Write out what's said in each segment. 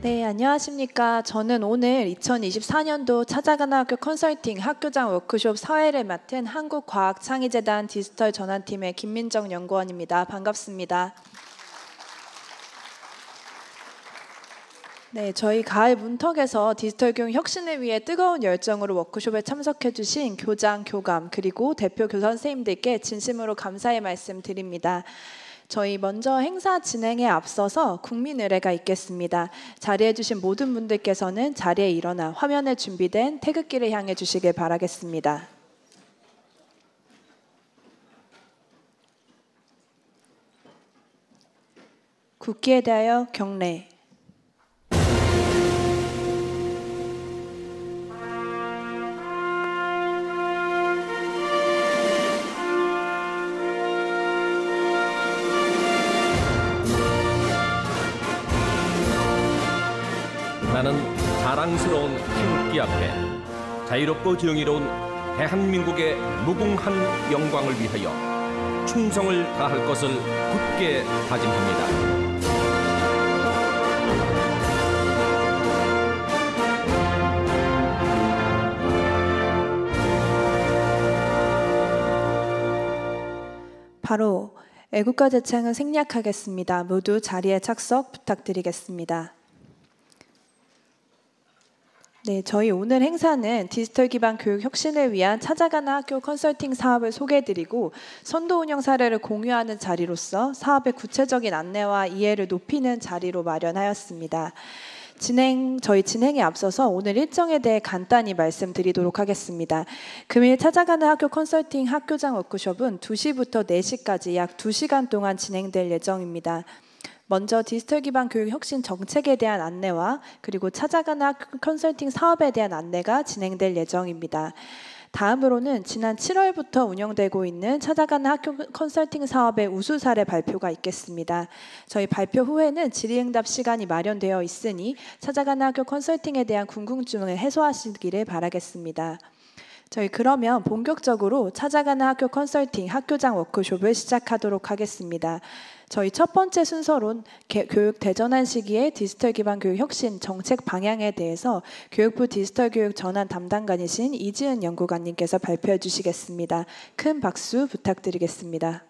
네, 안녕하십니까. 저는 오늘 2024년도 찾아가는 학교 컨설팅 학교장 워크숍 사회를 맡은 한국과학창의재단 디지털 전환팀의 김민정 연구원입니다. 반갑습니다. 네, 저희 가을 문턱에서 디지털 교육 혁신을 위해 뜨거운 열정으로 워크숍에 참석해 주신 교장, 교감, 그리고 대표 교사 선생님들께 진심으로 감사의 말씀 드립니다. 저희 먼저 행사 진행에 앞서서 국민 의례가 있겠습니다. 자리해 주신 모든 분들께서는 자리에 일어나 화면에 준비된 태극기를 향해 주시길 바라겠습니다. 국기에 대하여 경례. 나는 자랑스러운 태극기 앞에 자유롭고 정의로운 대한민국의 무궁한 영광을 위하여 충성을 다할 것을 굳게 다짐합니다. 바로 애국가 제창을 생략하겠습니다. 모두 자리에 착석 부탁드리겠습니다. 네, 저희 오늘 행사는 디지털 기반 교육 혁신을 위한 찾아가는 학교 컨설팅 사업을 소개해드리고 선도 운영 사례를 공유하는 자리로서 사업의 구체적인 안내와 이해를 높이는 자리로 마련하였습니다. 저희 진행에 앞서서 오늘 일정에 대해 간단히 말씀드리도록 하겠습니다. 금일 찾아가는 학교 컨설팅 학교장 워크숍은 2시부터 4시까지 약 2시간 동안 진행될 예정입니다. 먼저 디지털 기반 교육 혁신 정책에 대한 안내와 그리고 찾아가는 학교 컨설팅 사업에 대한 안내가 진행될 예정입니다. 다음으로는 지난 7월부터 운영되고 있는 찾아가는 학교 컨설팅 사업의 우수 사례 발표가 있겠습니다. 저희 발표 후에는 질의응답 시간이 마련되어 있으니 찾아가는 학교 컨설팅에 대한 궁금증을 해소하시기를 바라겠습니다. 저희 그러면 본격적으로 찾아가는 학교 컨설팅 학교장 워크숍을 시작하도록 하겠습니다. 저희 첫 번째 순서론 교육 대전환 시기의 디지털 기반 교육 혁신 정책 방향에 대해서 교육부 디지털 교육 전환 담당관이신 이지은 연구관님께서 발표해 주시겠습니다. 큰 박수 부탁드리겠습니다.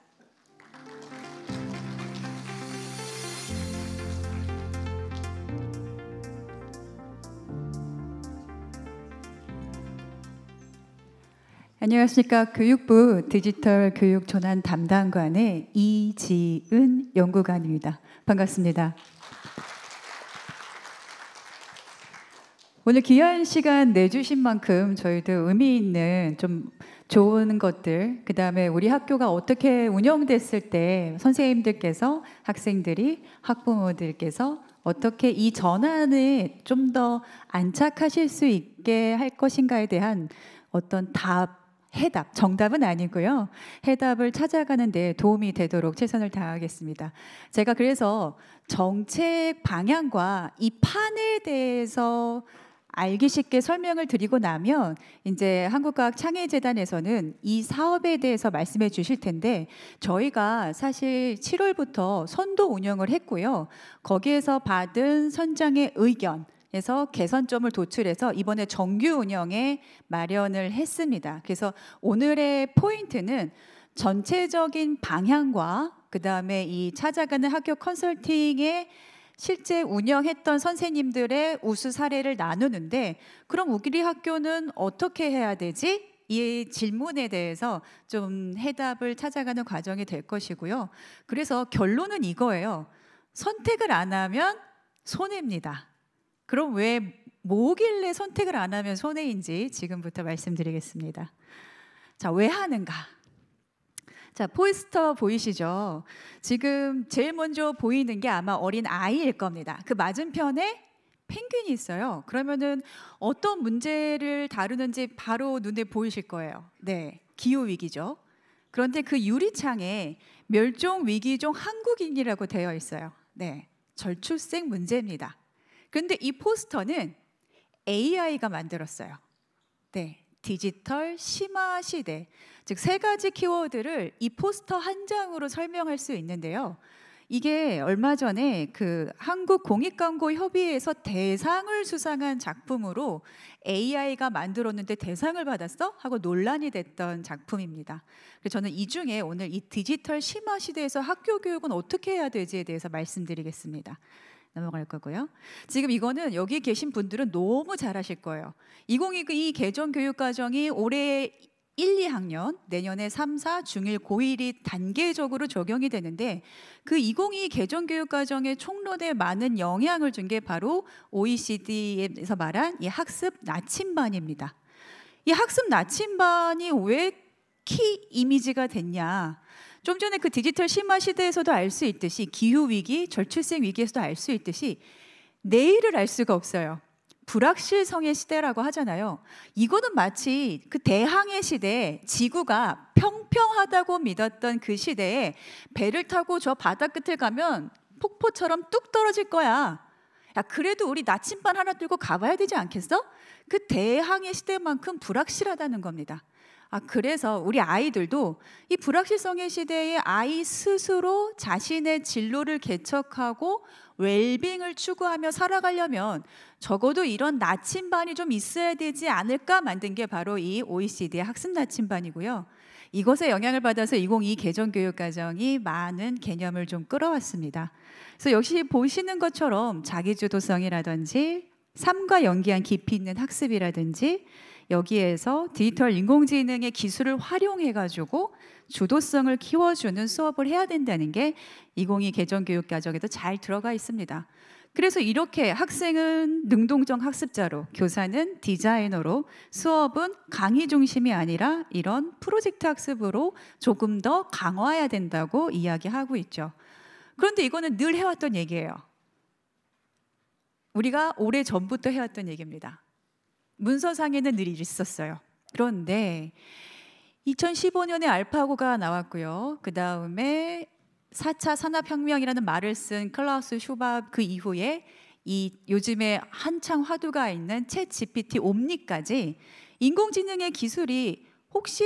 안녕하십니까. 교육부 디지털 교육 전환 담당관의 이지은 연구관입니다. 반갑습니다. 오늘 귀한 시간 내주신 만큼 저희도 의미 있는 좀 좋은 것들, 그 다음에 우리 학교가 어떻게 운영됐을 때 선생님들께서, 학생들이, 학부모들께서 어떻게 이 전환을 좀 더 안착하실 수 있게 할 것인가에 대한 어떤 해답, 정답은 아니고요. 해답을 찾아가는 데 도움이 되도록 최선을 다하겠습니다. 제가 그래서 정책 방향과 이 판에 대해서 알기 쉽게 설명을 드리고 나면 이제 한국과학창의재단에서는 이 사업에 대해서 말씀해 주실 텐데 저희가 사실 7월부터 선도 운영을 했고요. 거기에서 받은 선장의 의견 에서 개선점을 도출해서 이번에 정규 운영에 마련을 했습니다. 그래서 오늘의 포인트는 전체적인 방향과 그 다음에 이 찾아가는 학교 컨설팅에 실제 운영했던 선생님들의 우수 사례를 나누는데 그럼 우리 학교는 어떻게 해야 되지? 이 질문에 대해서 좀 해답을 찾아가는 과정이 될 것이고요. 그래서 결론은 이거예요. 선택을 안 하면 손해입니다. 그럼 왜 뭐길래 선택을 안 하면 손해인지 지금부터 말씀드리겠습니다. 자, 왜 하는가? 자, 포스터 보이시죠? 지금 제일 먼저 보이는 게 아마 어린 아이일 겁니다. 그 맞은편에 펭귄이 있어요. 그러면은 어떤 문제를 다루는지 바로 눈에 보이실 거예요. 네, 기후위기죠. 그런데 그 유리창에 멸종위기종 한국인이라고 되어 있어요. 네, 절출생 문제입니다. 그런데 이 포스터는 AI가 만들었어요. 네, 디지털 심화 시대. 즉 세 가지 키워드를 이 포스터 한 장으로 설명할 수 있는데요. 이게 얼마 전에 그 한국공익광고협의회에서 대상을 수상한 작품으로 AI가 만들었는데 대상을 받았어? 하고 논란이 됐던 작품입니다. 그래서 저는 이 중에 오늘 이 디지털 심화 시대에서 학교 교육은 어떻게 해야 되지에 대해서 말씀드리겠습니다. 넘어갈 거고요. 지금 이거는 여기 계신 분들은 너무 잘 아실 거예요. 2022 개정교육과정이 올해 1, 2학년, 내년에 3, 4, 중1, 고1이 단계적으로 적용이 되는데 그 2022 개정교육과정의 총론에 많은 영향을 준 게 바로 OECD에서 말한 이 학습 나침반입니다. 이 학습 나침반이 왜 키 이미지가 됐냐? 좀 전에 그 디지털 심화 시대에서도 알 수 있듯이 기후위기, 저출생 위기에서도 알 수 있듯이 내일을 알 수가 없어요. 불확실성의 시대라고 하잖아요. 이거는 마치 그 대항해 시대, 지구가 평평하다고 믿었던 그 시대에 배를 타고 저 바다 끝을 가면 폭포처럼 뚝 떨어질 거야. 야, 그래도 우리 나침반 하나 들고 가봐야 되지 않겠어? 그 대항해 시대만큼 불확실하다는 겁니다. 그래서 우리 아이들도 이 불확실성의 시대에 아이 스스로 자신의 진로를 개척하고 웰빙을 추구하며 살아가려면 적어도 이런 나침반이 좀 있어야 되지 않을까 만든 게 바로 이 OECD의 학습 나침반이고요. 이것에 영향을 받아서 2022 개정교육과정이 많은 개념을 좀 끌어왔습니다. 그래서 역시 보시는 것처럼 자기주도성이라든지 삶과 연계한 깊이 있는 학습이라든지 여기에서 디지털 인공지능의 기술을 활용해가지고 주도성을 키워주는 수업을 해야 된다는 게 2022 개정교육과정에도 잘 들어가 있습니다. 그래서 이렇게 학생은 능동적 학습자로, 교사는 디자이너로, 수업은 강의 중심이 아니라 이런 프로젝트 학습으로 조금 더 강화해야 된다고 이야기하고 있죠. 그런데 이거는 늘 해왔던 얘기예요. 우리가 오래전부터 해왔던 얘기입니다. 문서상에는 늘 있었어요. 그런데 2015년에 알파고가 나왔고요. 그 다음에 4차 산업혁명이라는 말을 쓴 클라우스 슈밥 그 이후에 이 요즘에 한창 화두가 있는 챗 GPT 옴니까지 인공지능의 기술이 혹시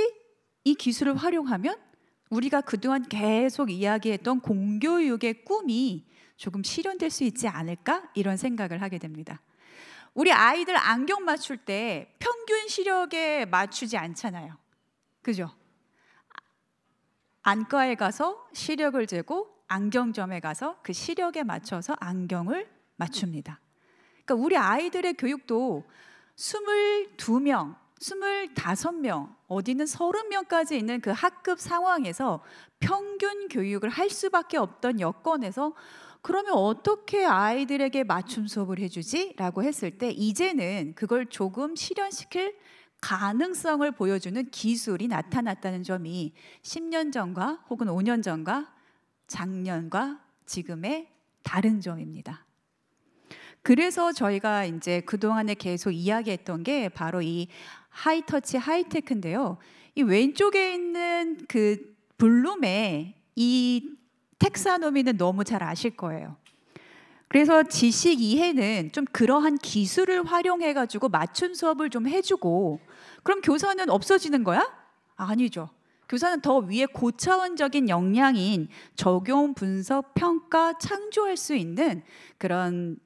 이 기술을 활용하면 우리가 그동안 계속 이야기했던 공교육의 꿈이 조금 실현될 수 있지 않을까? 이런 생각을 하게 됩니다. 우리 아이들 안경 맞출 때 평균 시력에 맞추지 않잖아요. 그죠? 안과에 가서 시력을 재고 안경점에 가서 그 시력에 맞춰서 안경을 맞춥니다. 그러니까 우리 아이들의 교육도 22명, 25명, 어디는 30명까지 있는 그 학급 상황에서 평균 교육을 할 수밖에 없던 여건에서 그러면 어떻게 아이들에게 맞춤 수업을 해주지? 라고 했을 때 이제는 그걸 조금 실현시킬 가능성을 보여주는 기술이 나타났다는 점이 10년 전과 혹은 5년 전과 작년과 지금의 다른 점입니다. 그래서 저희가 이제 그동안에 계속 이야기했던 게 바로 이 하이터치 하이테크인데요. 이 왼쪽에 있는 그 블룸의 이 텍사노미는 너무 잘 아실 거예요. 그래서 지식 이해는 좀 그러한 기술을 활용해가지고 맞춤 수업을 좀 해주고 그럼 교사는 없어지는 거야? 아니죠. 교사는 더 위에 고차원적인 역량인 적용, 분석, 평가, 창조할 수 있는 그런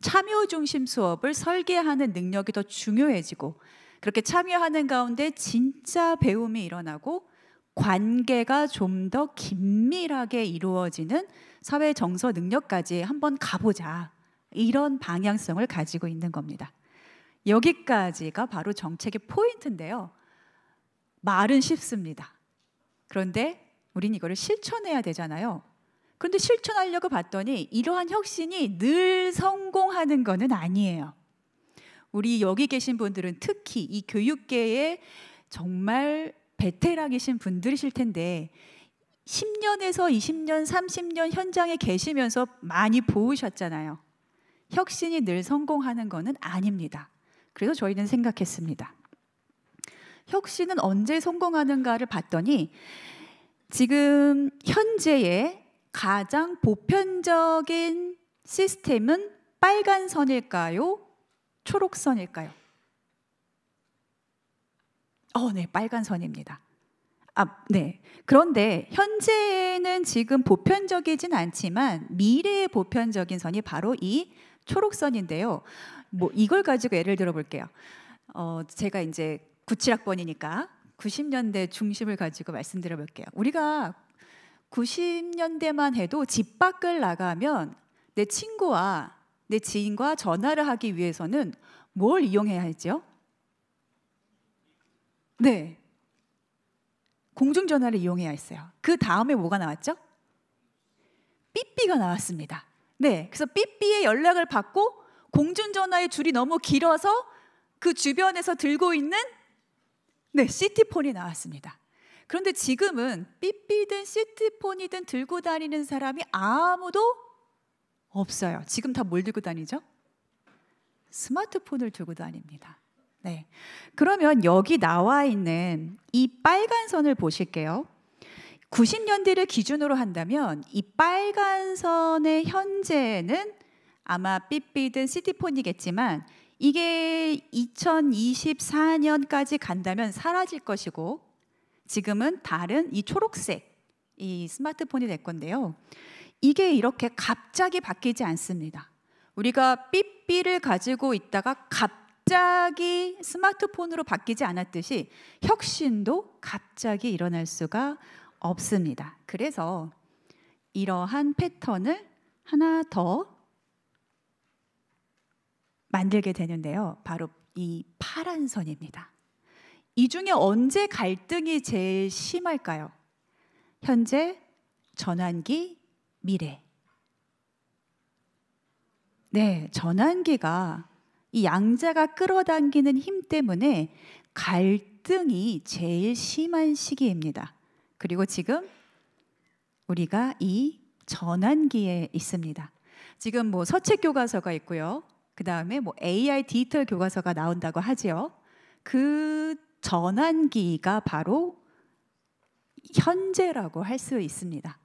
참여 중심 수업을 설계하는 능력이 더 중요해지고 그렇게 참여하는 가운데 진짜 배움이 일어나고 관계가 좀 더 긴밀하게 이루어지는 사회 정서 능력까지 한번 가보자. 이런 방향성을 가지고 있는 겁니다. 여기까지가 바로 정책의 포인트인데요. 말은 쉽습니다. 그런데 우린 이거를 실천해야 되잖아요. 그런데 실천하려고 봤더니 이러한 혁신이 늘 성공하는 것은 아니에요. 우리 여기 계신 분들은 특히 이 교육계에 정말 베테랑이신 분들이실 텐데 10년에서 20년, 30년 현장에 계시면서 많이 보으셨잖아요. 혁신이 늘 성공하는 것은 아닙니다. 그래서 저희는 생각했습니다. 혁신은 언제 성공하는가를 봤더니 지금 현재의 가장 보편적인 시스템은 빨간 선일까요? 초록 선일까요? 네, 빨간 선입니다. 네. 그런데 현재는 지금 보편적이진 않지만 미래의 보편적인 선이 바로 이 초록선인데요. 뭐 이걸 가지고 예를 들어 볼게요. 제가 이제 97학번이니까 90년대 중심을 가지고 말씀드려 볼게요. 우리가 90년대만 해도 집 밖을 나가면 내 친구와 내 지인과 전화를 하기 위해서는 뭘 이용해야 했죠? 네. 공중전화를 이용해야 했어요. 그 다음에 뭐가 나왔죠? 삐삐가 나왔습니다. 네. 그래서 삐삐에 연락을 받고 공중전화의 줄이 너무 길어서 그 주변에서 들고 있는 시티폰이 나왔습니다. 그런데 지금은 삐삐든 시티폰이든 들고 다니는 사람이 아무도 없어요. 지금 다 뭘 들고 다니죠? 스마트폰을 들고 다닙니다. 네. 그러면 여기 나와 있는 이 빨간 선을 보실게요. 90년대를 기준으로 한다면 이 빨간 선의 현재는 아마 삐삐든 시티폰이겠지만 이게 2024년까지 간다면 사라질 것이고 지금은 다른 이 초록색 이 스마트폰이 될 건데요. 이게 이렇게 갑자기 바뀌지 않습니다. 우리가 삐삐를 가지고 있다가 갑자기 스마트폰으로 바뀌지 않았듯이 혁신도 갑자기 일어날 수가 없습니다. 그래서 이러한 패턴을 하나 더 만들게 되는데요. 바로 이 파란 선입니다. 이 중에 언제 갈등이 제일 심할까요? 현재, 전환기, 미래. 네, 전환기가 이 양자가 끌어당기는 힘 때문에 갈등이 제일 심한 시기입니다. 그리고 지금 우리가 이 전환기에 있습니다. 지금 뭐 서책 교과서가 있고요. 그 다음에 뭐 AI 디지털 교과서가 나온다고 하지요. 그 전환기가 바로 현재라고 할 수 있습니다.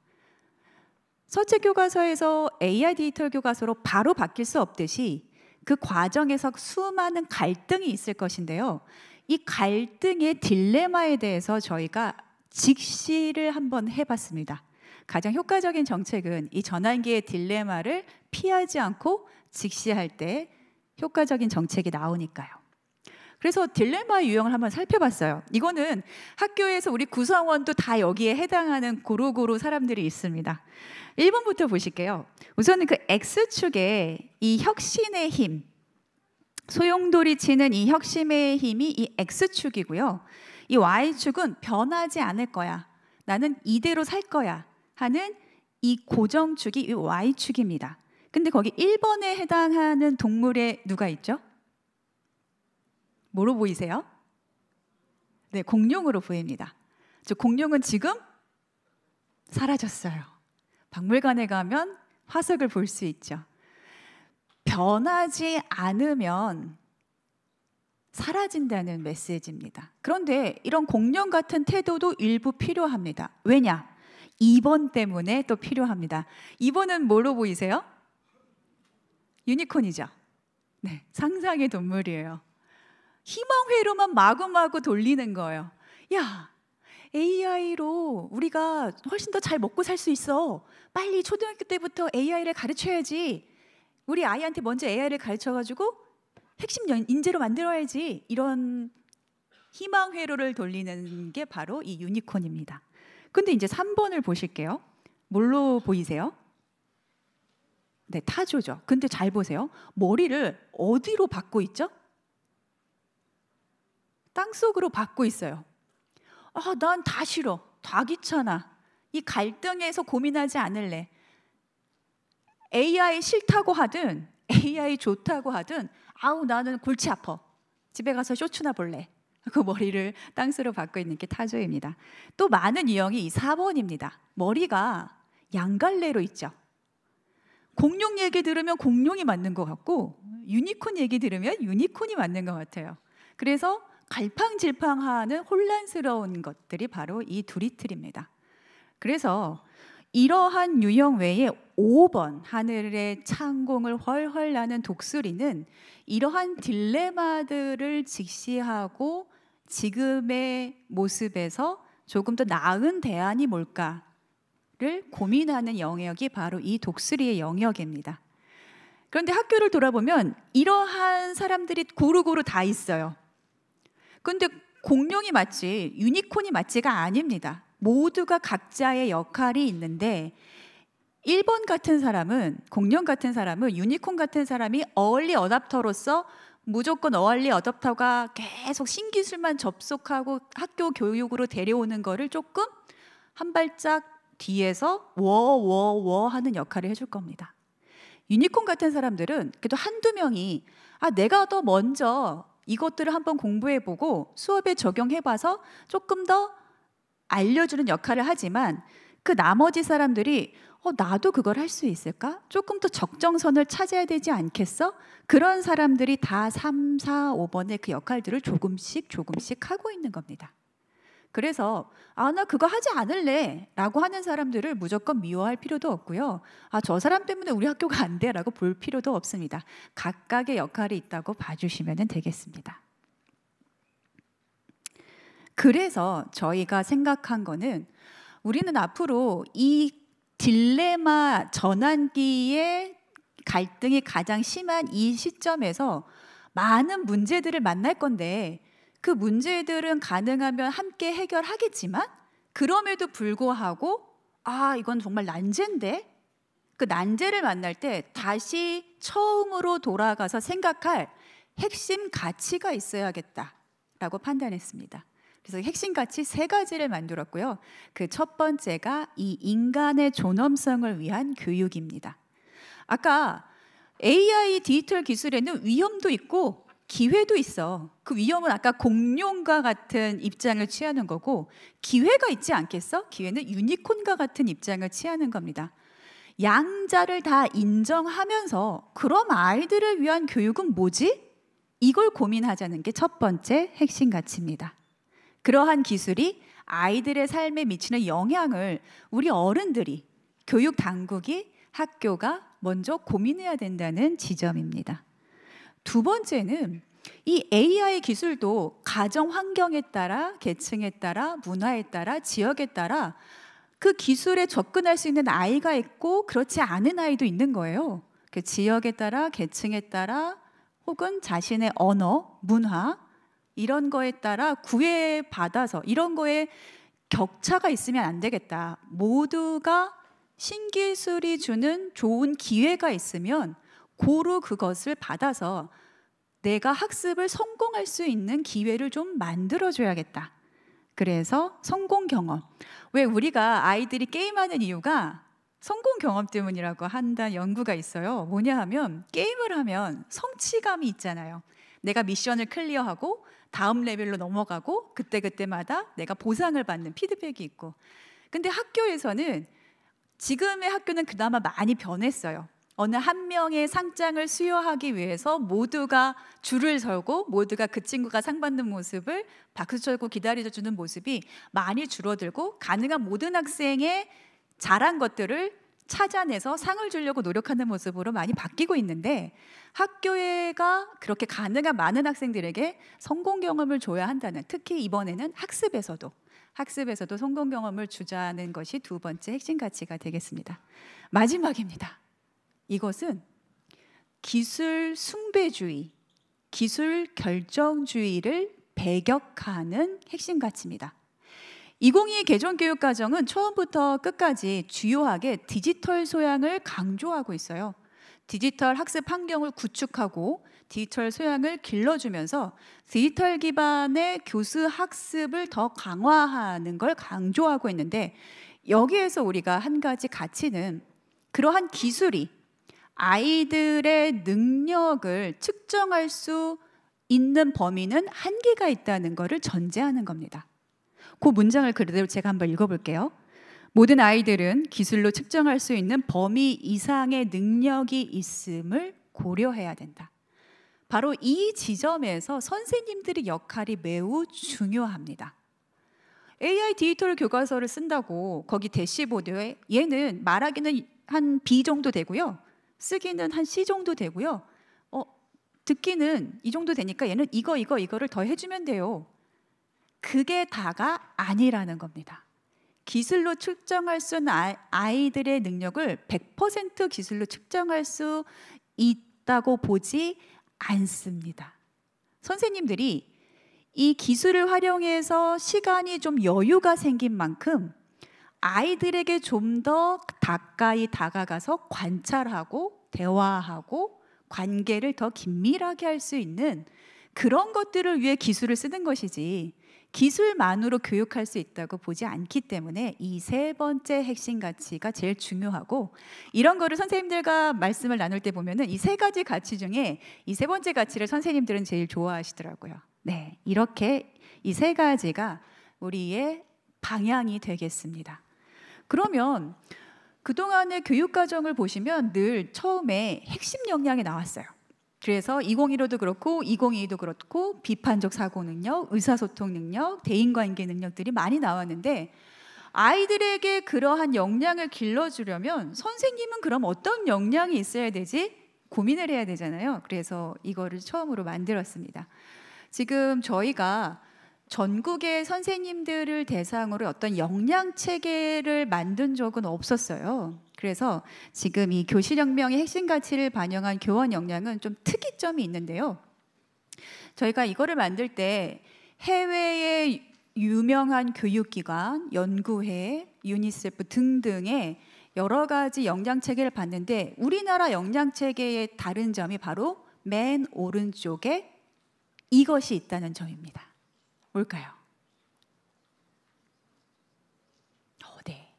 서책 교과서에서 AI 디지털 교과서로 바로 바뀔 수 없듯이 그 과정에서 수많은 갈등이 있을 것인데요. 이 갈등의 딜레마에 대해서 저희가 직시를 한번 해봤습니다. 가장 효과적인 정책은 이 전환기의 딜레마를 피하지 않고 직시할 때 효과적인 정책이 나오니까요. 그래서 딜레마 유형을 한번 살펴봤어요. 이거는 학교에서 우리 구성원도 다 여기에 해당하는 고루고루 사람들이 있습니다. 1번부터 보실게요. 우선은 그 X축에 이 혁신의 힘, 소용돌이 치는 이 혁신의 힘이 이 X축이고요. 이 Y축은 변하지 않을 거야. 나는 이대로 살 거야 하는 이 고정축이 이 Y축입니다. 근데 거기 1번에 해당하는 동물에 누가 있죠? 뭐로 보이세요? 네, 공룡으로 보입니다. 저 공룡은 지금 사라졌어요. 박물관에 가면 화석을 볼 수 있죠. 변하지 않으면 사라진다는 메시지입니다. 그런데 이런 공룡 같은 태도도 일부 필요합니다. 왜냐? 2번 때문에 또 필요합니다. 2번은 뭐로 보이세요? 유니콘이죠. 네, 상상의 동물이에요. 희망회로만 마구마구 돌리는 거예요. 야, AI로 우리가 훨씬 더 잘 먹고 살 수 있어. 빨리 초등학교 때부터 AI를 가르쳐야지. 우리 아이한테 먼저 AI를 가르쳐가지고 핵심 인재로 만들어야지. 이런 희망회로를 돌리는 게 바로 이 유니콘입니다. 근데 이제 3번을 보실게요. 뭘로 보이세요? 네, 타조죠. 근데 잘 보세요. 머리를 어디로 받고 있죠? 땅속으로 받고 있어요. 아, 난 다 싫어. 다 귀찮아. 이 갈등에서 고민하지 않을래. AI 싫다고 하든 AI 좋다고 하든 아우 나는 골치 아파. 집에 가서 쇼츠나 볼래. 그 머리를 땅수로 받고 있는 게 타조입니다. 또 많은 유형이 이 4번입니다. 머리가 양갈래로 있죠. 공룡 얘기 들으면 공룡이 맞는 것 같고 유니콘 얘기 들으면 유니콘이 맞는 것 같아요. 그래서 갈팡질팡하는 혼란스러운 것들이 바로 이 두리틀입니다. 그래서 이러한 유형 외에 5번 하늘의 창공을 훨훨 나는 독수리는 이러한 딜레마들을 직시하고 지금의 모습에서 조금 더 나은 대안이 뭘까를 고민하는 영역이 바로 이 독수리의 영역입니다. 그런데 학교를 돌아보면 이러한 사람들이 고루고루 다 있어요. 그런데 공룡이 맞지 유니콘이 맞지가 아닙니다. 모두가 각자의 역할이 있는데 1번 같은 사람은, 공룡 같은 사람은, 유니콘 같은 사람이 어얼리 어답터로서 무조건 어얼리 어답터가 계속 신기술만 접속하고 학교 교육으로 데려오는 거를 조금 한 발짝 뒤에서 워워워 하는 역할을 해줄 겁니다. 유니콘 같은 사람들은 그래도 한두 명이 내가 더 먼저 이것들을 한번 공부해보고 수업에 적용해봐서 조금 더 알려주는 역할을 하지만 그 나머지 사람들이 나도 그걸 할 수 있을까? 조금 더 적정선을 찾아야 되지 않겠어? 그런 사람들이 다 3, 4, 5번의 그 역할들을 조금씩 하고 있는 겁니다. 그래서 나 그거 하지 않을래 라고 하는 사람들을 무조건 미워할 필요도 없고요. 저 사람 때문에 우리 학교가 안 돼 라고 볼 필요도 없습니다. 각각의 역할이 있다고 봐주시면 되겠습니다. 그래서 저희가 생각한 거는 우리는 앞으로 이 딜레마 전환기의 갈등이 가장 심한 이 시점에서 많은 문제들을 만날 건데 그 문제들은 가능하면 함께 해결하겠지만 그럼에도 불구하고 이건 정말 난제인데 그 난제를 만날 때 다시 처음으로 돌아가서 생각할 핵심 가치가 있어야겠다라고 판단했습니다. 그래서 핵심 가치 3가지를 만들었고요. 그 첫 번째가 이 인간의 존엄성을 위한 교육입니다. 아까 AI 디지털 기술에는 위험도 있고 기회도 있어. 그 위험은 아까 공룡과 같은 입장을 취하는 거고 기회가 있지 않겠어? 기회는 유니콘과 같은 입장을 취하는 겁니다. 양자를 다 인정하면서 그럼 아이들을 위한 교육은 뭐지? 이걸 고민하자는 게 첫 번째 핵심 가치입니다. 그러한 기술이 아이들의 삶에 미치는 영향을 우리 어른들이, 교육 당국이, 학교가 먼저 고민해야 된다는 지점입니다. 두 번째는 이 AI 기술도 가정 환경에 따라, 계층에 따라, 문화에 따라, 지역에 따라 그 기술에 접근할 수 있는 아이가 있고 그렇지 않은 아이도 있는 거예요. 그 지역에 따라, 계층에 따라 혹은 자신의 언어, 문화 이런 거에 따라 구애받아서 이런 거에 격차가 있으면 안 되겠다. 모두가 신기술이 주는 좋은 기회가 있으면 고루 그것을 받아서 내가 학습을 성공할 수 있는 기회를 좀 만들어줘야겠다. 그래서 성공 경험. 왜 우리가 아이들이 게임하는 이유가 성공 경험 때문이라고 한다는 연구가 있어요. 뭐냐 하면 게임을 하면 성취감이 있잖아요. 내가 미션을 클리어하고 다음 레벨로 넘어가고 그때그때마다 내가 보상을 받는 피드백이 있고. 근데 학교에서는 지금의 학교는 그나마 많이 변했어요. 어느 한 명의 상장을 수여하기 위해서 모두가 줄을 서고 모두가 그 친구가 상 받는 모습을 박수 쳐주고 기다려주는 모습이 많이 줄어들고 가능한 모든 학생의 잘한 것들을 찾아내서 상을 주려고 노력하는 모습으로 많이 바뀌고 있는데 학교가 그렇게 가능한 많은 학생들에게 성공 경험을 줘야 한다는, 특히 이번에는 학습에서도 성공 경험을 주자는 것이 두 번째 핵심 가치가 되겠습니다. 마지막입니다. 이것은 기술 숭배주의, 기술 결정주의를 배격하는 핵심 가치입니다. 2022 개정교육과정은 처음부터 끝까지 주요하게 디지털 소양을 강조하고 있어요. 디지털 학습 환경을 구축하고 디지털 소양을 길러주면서 디지털 기반의 교수 학습을 더 강화하는 걸 강조하고 있는데 여기에서 우리가 한 가지 가치는 그러한 기술이 아이들의 능력을 측정할 수 있는 범위는 한계가 있다는 것을 전제하는 겁니다. 그 문장을 그대로 제가 한번 읽어볼게요. 모든 아이들은 기술로 측정할 수 있는 범위 이상의 능력이 있음을 고려해야 된다. 바로 이 지점에서 선생님들의 역할이 매우 중요합니다. AI 디지털 교과서를 쓴다고 거기 대시보드에 얘는 말하기는 한 B 정도 되고요. 쓰기는 한 C 정도 되고요. 듣기는 이 정도 되니까 얘는 이거를 더 해주면 돼요. 그게 다가 아니라는 겁니다. 기술로 측정할 수 있는 아이들의 능력을 100% 기술로 측정할 수 있다고 보지 않습니다. 선생님들이 이 기술을 활용해서 시간이 좀 여유가 생긴 만큼 아이들에게 좀 더 가까이 다가가서 관찰하고 대화하고 관계를 더 긴밀하게 할 수 있는 그런 것들을 위해 기술을 쓰는 것이지 기술만으로 교육할 수 있다고 보지 않기 때문에 이 세 번째 핵심 가치가 제일 중요하고, 이런 거를 선생님들과 말씀을 나눌 때 보면은 이 세 가지 가치 중에 이 세 번째 가치를 선생님들은 제일 좋아하시더라고요. 네, 이렇게 이 세 가지가 우리의 방향이 되겠습니다. 그러면 그동안의 교육과정을 보시면 늘 처음에 핵심 역량이 나왔어요. 그래서 2015도 그렇고 2022도 그렇고 비판적 사고 능력, 의사소통 능력, 대인관계 능력들이 많이 나왔는데, 아이들에게 그러한 역량을 길러주려면 선생님은 그럼 어떤 역량이 있어야 되지? 고민을 해야 되잖아요. 그래서 이거를 처음으로 만들었습니다. 지금 저희가 전국의 선생님들을 대상으로 어떤 역량 체계를 만든 적은 없었어요. 그래서 지금 이 교실혁명의 핵심 가치를 반영한 교원 역량은 좀 특이점이 있는데요. 저희가 이거를 만들 때 해외의 유명한 교육기관, 연구회, 유니세프 등등의 여러 가지 역량 체계를 봤는데, 우리나라 역량 체계의 다른 점이 바로 맨 오른쪽에 이것이 있다는 점입니다. 뭘까요? 네.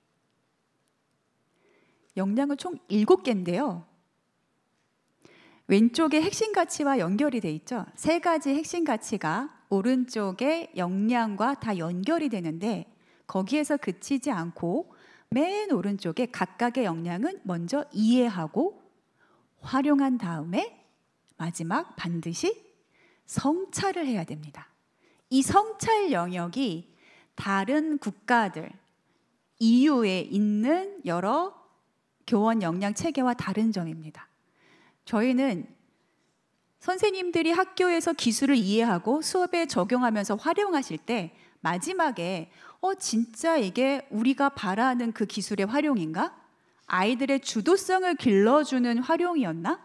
역량은 총 7개인데요. 왼쪽에 핵심 가치와 연결이 돼 있죠. 세 가지 핵심 가치가 오른쪽에 역량과 다 연결이 되는데, 거기에서 그치지 않고 맨 오른쪽에 각각의 역량은 먼저 이해하고 활용한 다음에 마지막 반드시 성찰을 해야 됩니다. 이 성찰 영역이 다른 국가들 EU에 있는 여러 교원 역량 체계와 다른 점입니다. 저희는 선생님들이 학교에서 기술을 이해하고 수업에 적용하면서 활용하실 때 마지막에 진짜 이게 우리가 바라는 그 기술의 활용인가? 아이들의 주도성을 길러주는 활용이었나?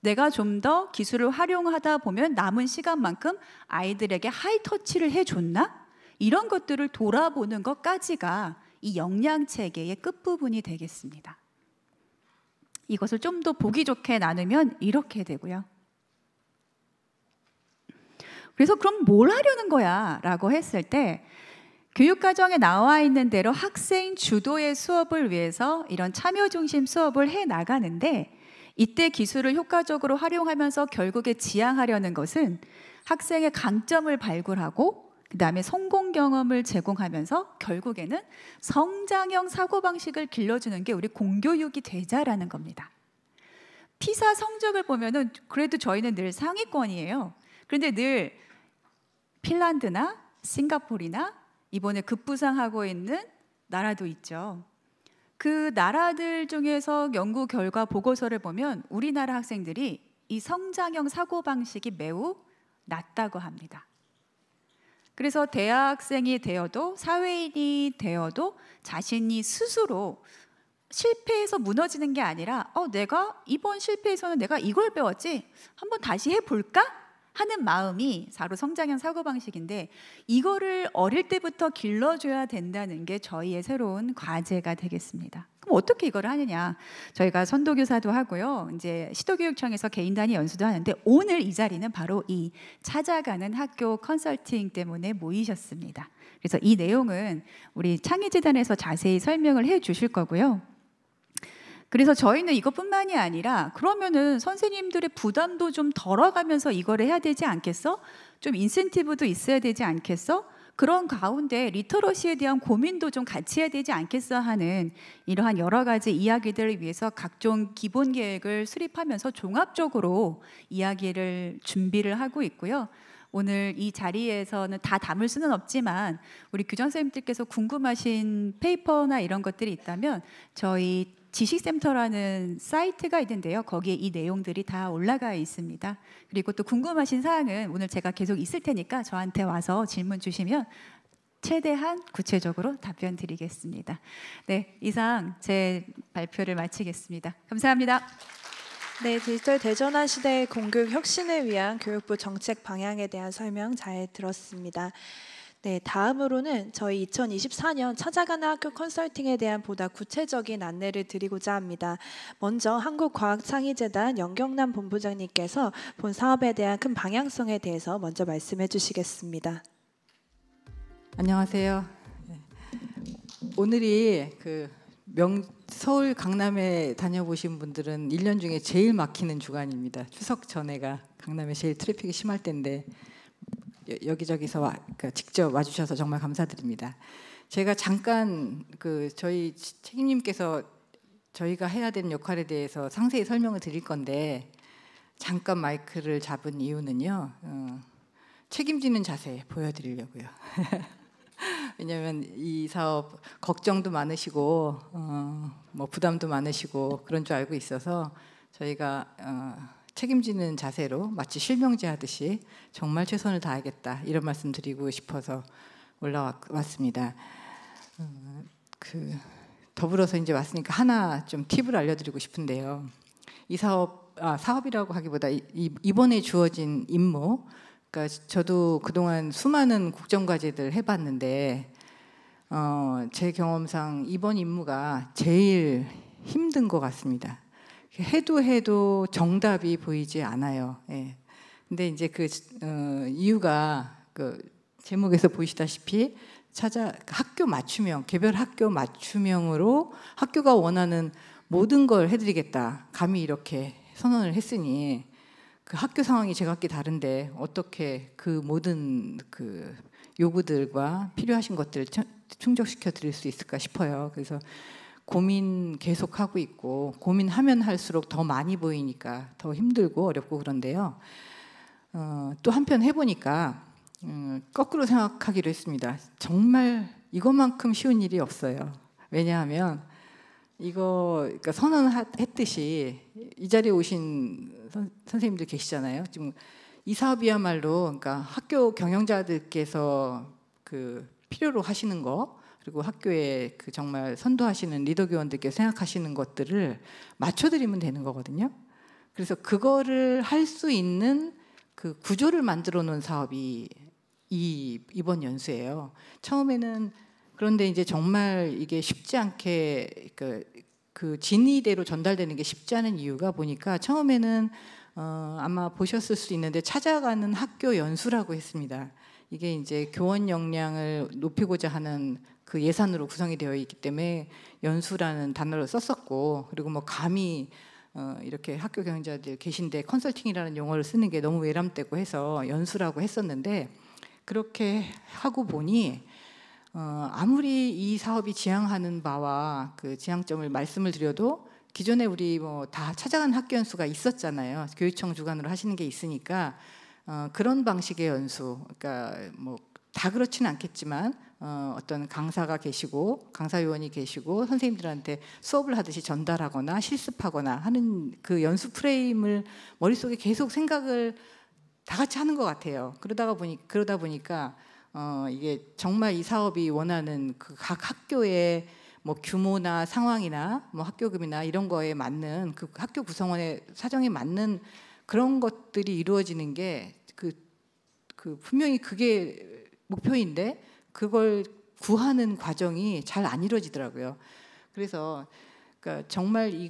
내가 좀 더 기술을 활용하다 보면 남은 시간만큼 아이들에게 하이터치를 해줬나? 이런 것들을 돌아보는 것까지가 이 역량 체계의 끝부분이 되겠습니다. 이것을 좀 더 보기 좋게 나누면 이렇게 되고요. 그래서 그럼 뭘 하려는 거야? 라고 했을 때, 교육과정에 나와 있는 대로 학생 주도의 수업을 위해서 이런 참여 중심 수업을 해 나가는데, 이때 기술을 효과적으로 활용하면서 결국에 지향하려는 것은 학생의 강점을 발굴하고 그 다음에 성공 경험을 제공하면서 결국에는 성장형 사고방식을 길러주는 게 우리 공교육이 되자라는 겁니다. 피사 성적을 보면은 그래도 저희는 늘 상위권이에요. 그런데 늘 핀란드나 싱가포르나 이번에 급부상하고 있는 나라도 있죠. 그 나라들 중에서 연구 결과 보고서를 보면 우리나라 학생들이 이 성장형 사고방식이 매우 낮다고 합니다. 그래서 대학생이 되어도 사회인이 되어도 자신이 스스로 실패해서 무너지는 게 아니라 내가 이번 실패에서는 내가 이걸 배웠지? 한번 다시 해볼까? 하는 마음이 바로 성장형 사고방식인데, 이거를 어릴 때부터 길러줘야 된다는 게 저희의 새로운 과제가 되겠습니다. 그럼 어떻게 이거를 하느냐? 저희가 선도교사도 하고요, 이제 시도교육청에서 개인 단위 연수도 하는데, 오늘 이 자리는 바로 이 찾아가는 학교 컨설팅 때문에 모이셨습니다. 그래서 이 내용은 우리 창의재단에서 자세히 설명을 해 주실 거고요. 그래서 저희는 이것뿐만이 아니라 그러면은 선생님들의 부담도 좀 덜어가면서 이거를 해야 되지 않겠어? 좀 인센티브도 있어야 되지 않겠어? 그런 가운데 리터러시에 대한 고민도 좀 같이 해야 되지 않겠어 하는 이러한 여러 가지 이야기들을 위해서 각종 기본 계획을 수립하면서 종합적으로 이야기를 준비를 하고 있고요. 오늘 이 자리에서는 다 담을 수는 없지만 우리 교장 선생님들께서 궁금하신 페이퍼나 이런 것들이 있다면 저희 지식센터라는 사이트가 있는데요. 거기에 이 내용들이 다 올라가 있습니다. 그리고 또 궁금하신 사항은 오늘 제가 계속 있을 테니까 저한테 와서 질문 주시면 최대한 구체적으로 답변 드리겠습니다. 네, 이상 제 발표를 마치겠습니다. 감사합니다. 네, 디지털 대전환 시대의 공교육 혁신을 위한 교육부 정책 방향에 대한 설명 잘 들었습니다. 네, 다음으로는 저희 2024년 찾아가는 학교 컨설팅에 대한 보다 구체적인 안내를 드리고자 합니다. 먼저 한국과학창의재단 연경남 본부장님께서 본 사업에 대한 큰 방향성에 대해서 먼저 말씀해 주시겠습니다. 안녕하세요. 오늘이 서울 강남에 다녀보신 분들은 1년 중에 제일 막히는 주간입니다. 추석 전에가 강남에 제일 트래픽이 심할 때인데 여기저기서 직접 와주셔서 정말 감사드립니다. 제가 잠깐 저희 책임님께서 저희가 해야 되는 역할에 대해서 상세히 설명을 드릴 건데 잠깐 마이크를 잡은 이유는요. 책임지는 자세 보여드리려고요. 왜냐하면 이 사업 걱정도 많으시고 뭐 부담도 많으시고 그런 줄 알고 있어서 저희가 책임지는 자세로 마치 실명제 하듯이 정말 최선을 다하겠다 이런 말씀 드리고 싶어서 올라왔습니다. 더불어서 이제 왔으니까 하나 좀 팁을 알려드리고 싶은데요. 이 사업이라고 하기보다 이번에 주어진 임무. 그러니까 저도 그동안 수많은 국정과제들 해봤는데 제 경험상 이번 임무가 제일 힘든 것 같습니다. 해도 정답이 보이지 않아요. 예. 근데 이제 이유가 제목에서 보시다시피 학교 맞춤형, 개별 학교 맞춤형으로 학교가 원하는 모든 걸 해드리겠다. 감히 이렇게 선언을 했으니 그 학교 상황이 제각기 다른데 어떻게 그 모든 요구들과 필요하신 것들을 충족시켜 드릴 수 있을까 싶어요. 그래서 고민 계속 하고 있고 고민하면 할수록 더 많이 보이니까 더 힘들고 어렵고 그런데요. 또 한편 해보니까 거꾸로 생각하기로 했습니다. 정말 이것만큼 쉬운 일이 없어요. 왜냐하면 그러니까 선언했듯이 이 자리에 오신 선생님들 계시잖아요. 지금 이 사업이야말로 그러니까 학교 경영자들께서 필요로 하시는 거 그리고 학교에 정말 선도하시는 리더 교원들께 생각하시는 것들을 맞춰드리면 되는 거거든요. 그래서 그거를 할 수 있는 구조를 만들어 놓은 사업이 이번 연수예요. 처음에는 그런데 이제 정말 이게 쉽지 않게 진의대로 전달되는 게 쉽지 않은 이유가 보니까 처음에는 아마 보셨을 수 있는데 찾아가는 학교 연수라고 했습니다. 이게 이제 교원 역량을 높이고자 하는 예산으로 구성이 되어 있기 때문에 연수라는 단어를 썼었고 그리고 뭐 감히 이렇게 학교 경영자들 계신데 컨설팅이라는 용어를 쓰는 게 너무 외람되고 해서 연수라고 했었는데 그렇게 하고 보니 아무리 이 사업이 지향하는 바와 지향점을 말씀을 드려도 기존에 우리 다 찾아간 학교 연수가 있었잖아요. 교육청 주관으로 하시는 게 있으니까 그런 방식의 연수, 그러니까 다 그렇지는 않겠지만 어떤 강사가 계시고 강사 요원이 계시고 선생님들한테 수업을 하듯이 전달하거나 실습하거나 하는 그 연수 프레임을 머릿속에 계속 생각을 다 같이 하는 것 같아요. 그러다 보니까 이게 정말 이 사업이 원하는 각 학교의 규모나 상황이나 학교금이나 이런 거에 맞는 학교 구성원의 사정에 맞는 그런 것들이 이루어지는 게 분명히 그게 목표인데 그걸 구하는 과정이 잘 안 이루어지더라고요. 그래서 그러니까 정말 이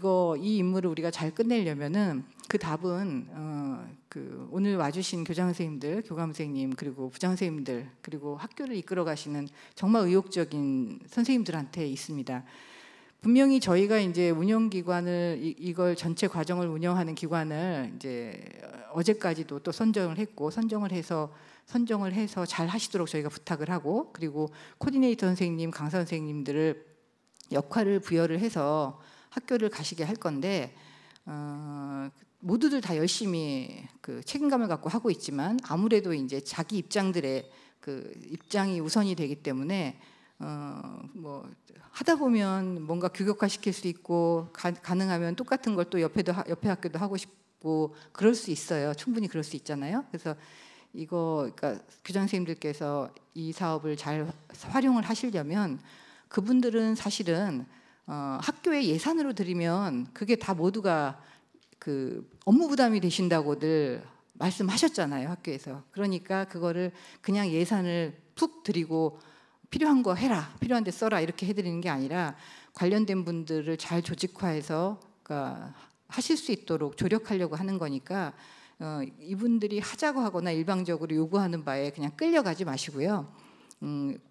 임무를 우리가 잘 끝내려면은 그 답은 오늘 와주신 교장 선생님들, 교감 선생님 그리고 부장 선생님들 그리고 학교를 이끌어 가시는 정말 의욕적인 선생님들한테 있습니다. 분명히 저희가 이제 운영기관을 이걸 전체 과정을 운영하는 기관을 이제 어제까지도 또 선정을 해서 잘 하시도록 저희가 부탁을 하고 그리고 코디네이터 선생님, 강사 선생님들을 역할을 부여를 해서 학교를 가시게 할 건데 모두들 다 열심히 책임감을 갖고 하고 있지만 아무래도 이제 자기 입장들의 입장이 우선이 되기 때문에 하다 보면 뭔가 규격화시킬 수 있고 가능하면 똑같은 걸 또 옆에 학교도 하고 싶고 그럴 수 있어요. 충분히 그럴 수 있잖아요. 그래서 이거 그러니까 교장 선생님들께서 이 사업을 잘 활용을 하시려면 그분들은 사실은 학교에 예산으로 드리면 그게 다 모두가 그 업무 부담이 되신다고들 말씀하셨잖아요, 학교에서. 그러니까 그거를 그냥 예산을 푹 드리고 필요한 거 해라, 필요한 데 써라 이렇게 해드리는 게 아니라 관련된 분들을 잘 조직화해서 그러니까 하실 수 있도록 조력하려고 하는 거니까 이분들이 하자고 하거나 일방적으로 요구하는 바에 그냥 끌려가지 마시고요.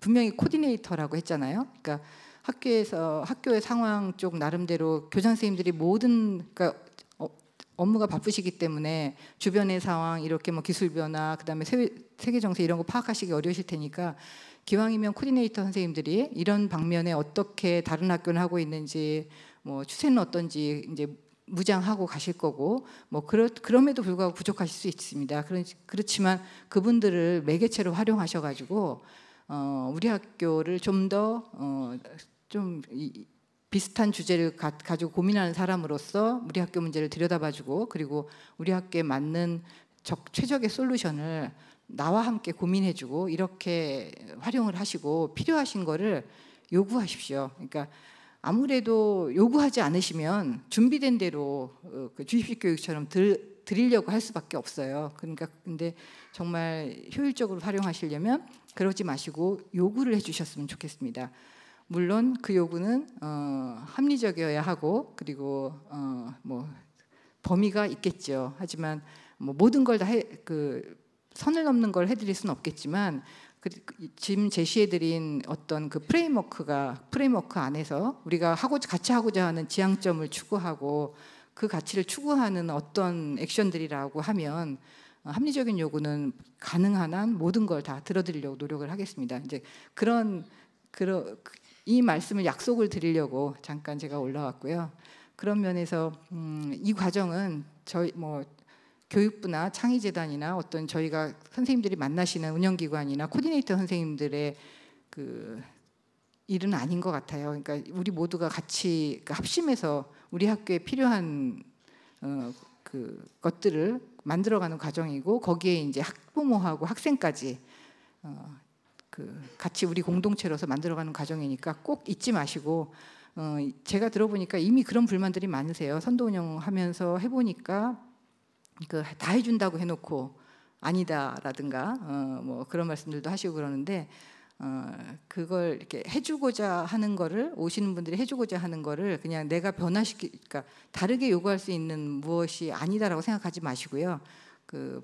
분명히 코디네이터라고 했잖아요. 그러니까 학교의 상황 쪽 나름대로 교장 선생님들이 모든 그러니까 업무가 바쁘시기 때문에 주변의 상황 이렇게 뭐 기술 변화 그다음에 세계 정세 이런 거 파악하시기 어려우실 테니까 기왕이면 코디네이터 선생님들이 이런 방면에 어떻게 다른 학교는 하고 있는지 뭐 추세는 어떤지 이제 무장하고 가실 거고 뭐 그럼에도 불구하고 부족하실 수 있습니다. 그렇지만 그분들을 매개체로 활용하셔가지고 우리 학교를 좀 더 비슷한 주제를 가지고 고민하는 사람으로서 우리 학교 문제를 들여다봐주고 그리고 우리 학교에 맞는 최적의 솔루션을 나와 함께 고민해주고 이렇게 활용을 하시고 필요하신 거를 요구하십시오. 그러니까 아무래도 요구하지 않으시면 준비된 대로 그 주입식 교육처럼 드리려고 할 수밖에 없어요. 그러니까 근데 정말 효율적으로 활용하시려면 그러지 마시고 요구를 해주셨으면 좋겠습니다. 물론 그 요구는 합리적이어야 하고 그리고 뭐 범위가 있겠죠. 하지만 뭐 모든 걸 다 선을 넘는 걸 해드릴 수는 없겠지만 지금 제시해드린 어떤 그 프레임워크 안에서 우리가 같이 하고자 하는 지향점을 추구하고 그 가치를 추구하는 어떤 액션들이라고 하면 합리적인 요구는 가능한 한 모든 걸 다 들어드리려고 노력을 하겠습니다. 이제 이 말씀을 약속을 드리려고 잠깐 제가 올라왔고요. 그런 면에서 이 과정은 저희 뭐 교육부나 창의재단이나 어떤 저희가 선생님들이 만나시는 운영기관이나 코디네이터 선생님들의 그 일은 아닌 것 같아요. 그러니까 우리 모두가 같이 합심해서 우리 학교에 필요한 그 것들을 만들어가는 과정이고 거기에 이제 학부모하고 학생까지 같이 우리 공동체로서 만들어가는 과정이니까 꼭 잊지 마시고 제가 들어보니까 이미 그런 불만들이 많으세요. 선도 운영하면서 해보니까 다 해준다고 해놓고 아니다라든가 뭐 그런 말씀들도 하시고 그러는데 그걸 이렇게 해주고자 하는 거를 오시는 분들이 해주고자 하는 거를 그냥 내가 그러니까 다르게 요구할 수 있는 무엇이 아니다라고 생각하지 마시고요.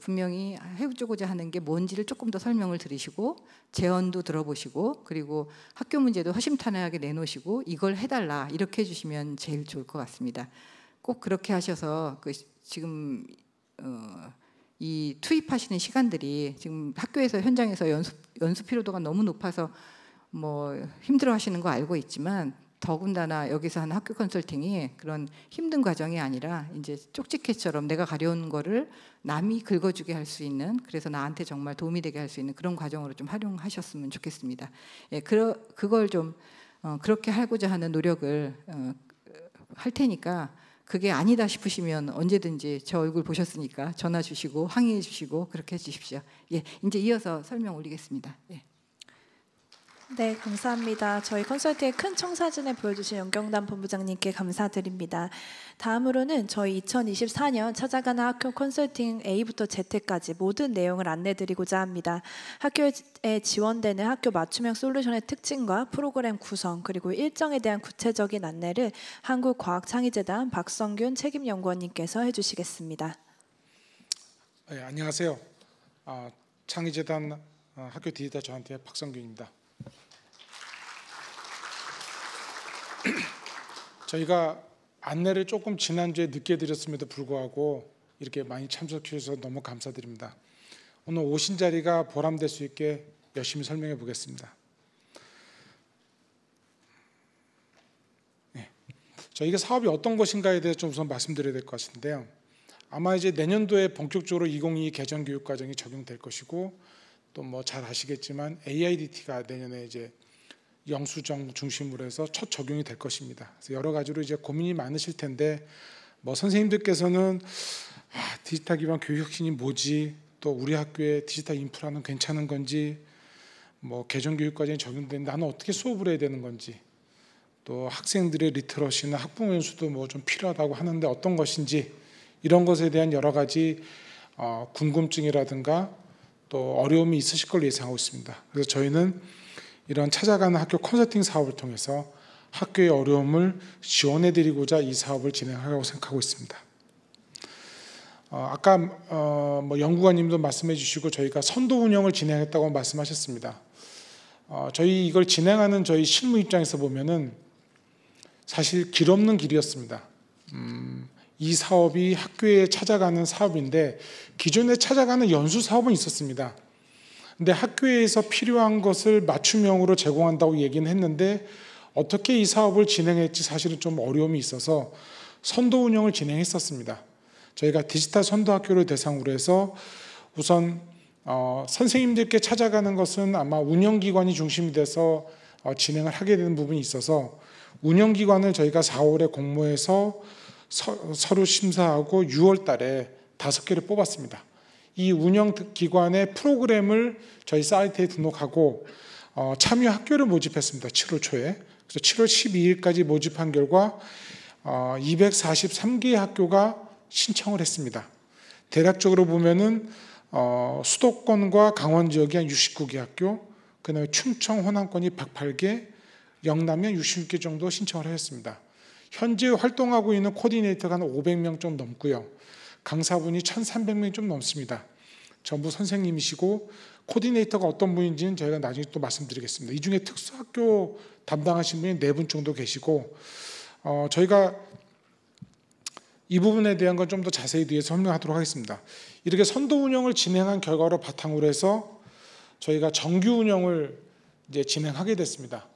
분명히 해주고자 하는 게 뭔지를 조금 더 설명을 들으시고 제언도 들어보시고 그리고 학교 문제도 허심탄회하게 내놓으시고 이걸 해달라 이렇게 해주시면 제일 좋을 것 같습니다. 꼭 그렇게 하셔서 지금 이 투입하시는 시간들이 지금 학교에서 현장에서 연수 피로도가 너무 높아서 뭐 힘들어하시는 거 알고 있지만 더군다나 여기서 하는 학교 컨설팅이 그런 힘든 과정이 아니라 이제 쪽지게처럼 내가 가려운 거를 남이 긁어주게 할 수 있는 그래서 나한테 정말 도움이 되게 할 수 있는 그런 과정으로 좀 활용하셨으면 좋겠습니다. 예, 그걸 좀 그렇게 하고자 하는 노력을 할 테니까 그게 아니다 싶으시면 언제든지 저 얼굴 보셨으니까 전화 주시고 항의해 주시고 그렇게 해 주십시오. 예, 이제 이어서 설명 올리겠습니다. 예. 네, 감사합니다. 저희 컨설팅의 큰 청사진을 보여주신 연경단 본부장님께 감사드립니다. 다음으로는 저희 2024년 찾아가는 학교 컨설팅 A부터 Z까지 모든 내용을 안내드리고자 합니다. 학교에 지원되는 학교 맞춤형 솔루션의 특징과 프로그램 구성 그리고 일정에 대한 구체적인 안내를 한국과학창의재단 박성균 책임연구원님께서 해주시겠습니다. 네, 안녕하세요. 창의재단 학교 디지털 저한테 박성균입니다. 저희가 안내를 조금 지난주에 늦게 드렸음에도 불구하고 이렇게 많이 참석해 주셔서 너무 감사드립니다. 오늘 오신 자리가 보람될 수 있게 열심히 설명해 보겠습니다. 네. 저희가 사업이 어떤 것인가에 대해서 좀 우선 말씀드려야 될 것 같은데요. 아마 이제 내년도에 본격적으로 2022 개정 교육 과정이 적용될 것이고 또 뭐 잘 아시겠지만 AIDT가 내년에 이제 영수증 중심으로 해서 첫 적용이 될 것입니다. 그래서 여러 가지로 이제 고민이 많으실 텐데 뭐 선생님들께서는 디지털 기반 교육 혁신이 뭐지? 또 우리 학교의 디지털 인프라는 괜찮은 건지, 뭐 개정교육과정이 적용되는 나는 어떻게 수업을 해야 되는 건지, 또 학생들의 리터러시나 학부모 연수도 뭐 좀 필요하다고 하는데 어떤 것인지, 이런 것에 대한 여러 가지 궁금증이라든가 또 어려움이 있으실 걸로 예상하고 있습니다. 그래서 저희는 이런 찾아가는 학교 컨설팅 사업을 통해서 학교의 어려움을 지원해드리고자 이 사업을 진행하려고 생각하고 있습니다. 아까 뭐 연구관님도 말씀해 주시고 저희가 선도 운영을 진행했다고 말씀하셨습니다. 저희 이걸 진행하는 저희 실무 입장에서 보면은 사실 길 없는 길이었습니다. 이 사업이 학교에 찾아가는 사업인데 기존에 찾아가는 연수 사업은 있었습니다. 근데 학교에서 필요한 것을 맞춤형으로 제공한다고 얘기는 했는데 어떻게 이 사업을 진행했지 사실은 좀 어려움이 있어서 선도 운영을 진행했었습니다. 저희가 디지털 선도 학교를 대상으로 해서 우선 선생님들께 찾아가는 것은 아마 운영기관이 중심이 돼서 진행을 하게 되는 부분이 있어서 운영기관을 저희가 4월에 공모해서 서류 심사하고 6월 달에 5개를 뽑았습니다. 이 운영기관의 프로그램을 저희 사이트에 등록하고 참여 학교를 모집했습니다. 7월 초에. 그래서 7월 12일까지 모집한 결과 243개의 학교가 신청을 했습니다. 대략적으로 보면은 수도권과 강원 지역이 한 69개 학교, 그다음에 충청 호남권이 108개, 영남면 66개 정도 신청을 하셨습니다. 현재 활동하고 있는 코디네이터가 한 500명 좀 넘고요. 강사분이 1,300명이 좀 넘습니다. 전부 선생님이시고 코디네이터가 어떤 분인지는 저희가 나중에 또 말씀드리겠습니다. 이 중에 특수학교 담당하신 분이 4분 정도 계시고 저희가 이 부분에 대한 건 좀 더 자세히 뒤에서 설명하도록 하겠습니다. 이렇게 선도 운영을 진행한 결과를 바탕으로 해서 저희가 정규 운영을 이제 진행하게 됐습니다.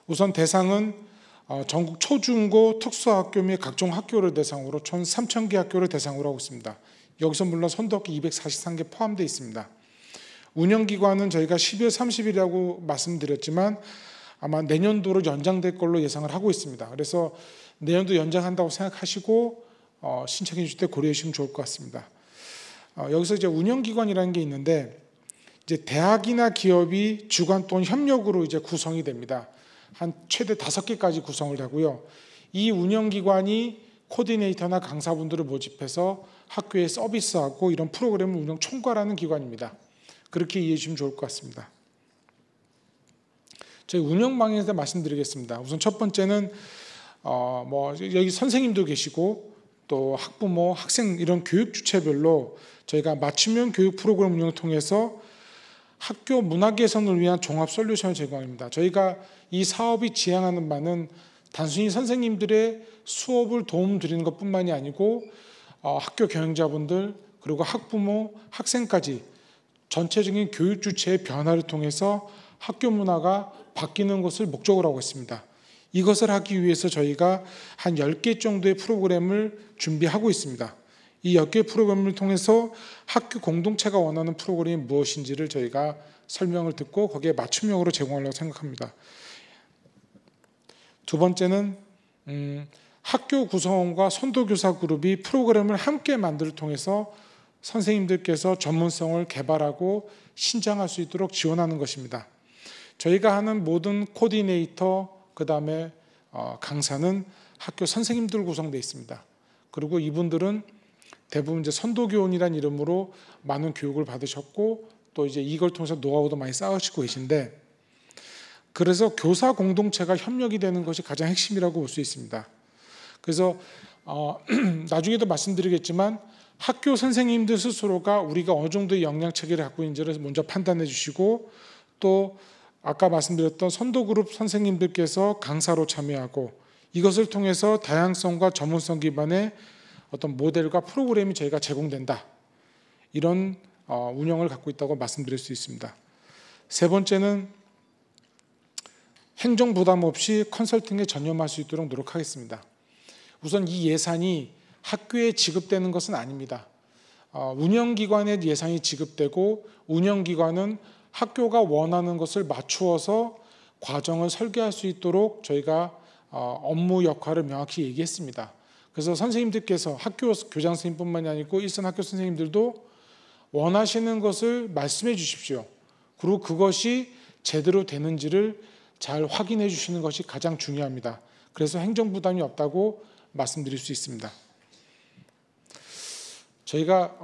우선 대상은 전국 초중고 특수학교 및 각종 학교를 대상으로 총 3,000개 학교를 대상으로 하고 있습니다. 여기서 물론 선도학교 243개 포함되어 있습니다. 운영기관은 저희가 12월 30일이라고 말씀드렸지만 아마 내년도로 연장될 걸로 예상을 하고 있습니다. 그래서 내년도 연장한다고 생각하시고 신청해 주실 때 고려해 주시면 좋을 것 같습니다. 여기서 이제 운영기관이라는 게 있는데 이제 대학이나 기업이 주관 또는 협력으로 이제 구성이 됩니다. 한 최대 5개까지 구성을 하고요. 이 운영기관이 코디네이터나 강사분들을 모집해서 학교에 서비스하고 이런 프로그램을 운영 총괄하는 기관입니다. 그렇게 이해해 주시면 좋을 것 같습니다. 저희 운영 방향에 대해서 말씀드리겠습니다. 우선 첫 번째는 뭐 여기 선생님도 계시고 또 학부모, 학생 이런 교육 주체별로 저희가 맞춤형 교육 프로그램 운영을 통해서 학교 문화 개선을 위한 종합 솔루션을 제공합니다. 저희가 이 사업이 지향하는 바는 단순히 선생님들의 수업을 도움 드리는 것뿐만이 아니고 학교 경영자분들 그리고 학부모, 학생까지 전체적인 교육 주체의 변화를 통해서 학교 문화가 바뀌는 것을 목적으로 하고 있습니다. 이것을 하기 위해서 저희가 한 10개 정도의 프로그램을 준비하고 있습니다. 이 10개 프로그램을 통해서 학교 공동체가 원하는 프로그램이 무엇인지를 저희가 설명을 듣고 거기에 맞춤형으로 제공하려고 생각합니다. 두 번째는 학교 구성원과 선도교사 그룹이 프로그램을 함께 만들을 통해서 선생님들께서 전문성을 개발하고 신장할 수 있도록 지원하는 것입니다. 저희가 하는 모든 코디네이터 그다음에 강사는 학교 선생님들 구성되어 있습니다. 그리고 이분들은 대부분 이제 선도교원이라는 이름으로 많은 교육을 받으셨고 또 이제 이걸 통해서 노하우도 많이 쌓으시고 계신데 그래서 교사 공동체가 협력이 되는 것이 가장 핵심이라고 볼 수 있습니다. 그래서 나중에도 말씀드리겠지만 학교 선생님들 스스로가 우리가 어느 정도의 역량 체계를 갖고 있는지를 먼저 판단해 주시고 또 아까 말씀드렸던 선도그룹 선생님들께서 강사로 참여하고 이것을 통해서 다양성과 전문성 기반의 어떤 모델과 프로그램이 저희가 제공된다. 이런 운영을 갖고 있다고 말씀드릴 수 있습니다. 세 번째는 행정 부담 없이 컨설팅에 전념할 수 있도록 노력하겠습니다. 우선 이 예산이 학교에 지급되는 것은 아닙니다. 운영기관에 예산이 지급되고 운영기관은 학교가 원하는 것을 맞추어서 과정을 설계할 수 있도록 저희가 업무 역할을 명확히 얘기했습니다. 그래서 선생님들께서 학교 교장 선생님뿐만이 아니고 일선 학교 선생님들도 원하시는 것을 말씀해 주십시오. 그리고 그것이 제대로 되는지를 잘 확인해 주시는 것이 가장 중요합니다. 그래서 행정 부담이 없다고 말씀드릴 수 있습니다. 저희가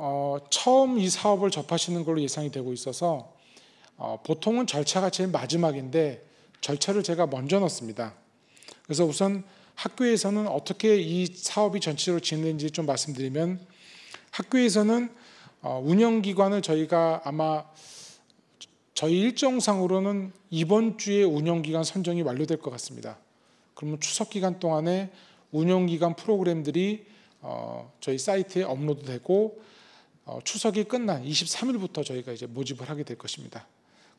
처음 이 사업을 접하시는 걸로 예상이 되고 있어서 보통은 절차가 제일 마지막인데 절차를 제가 먼저 넣습니다. 그래서 우선 학교에서는 어떻게 이 사업이 전체적으로 진행되는지 좀 말씀드리면, 학교에서는 운영기관을 저희가 아마 저희 일정상으로는 이번 주에 운영기관 선정이 완료될 것 같습니다. 그러면 추석 기간 동안에 운영기관 프로그램들이 저희 사이트에 업로드되고 추석이 끝난 23일부터 저희가 이제 모집을 하게 될 것입니다.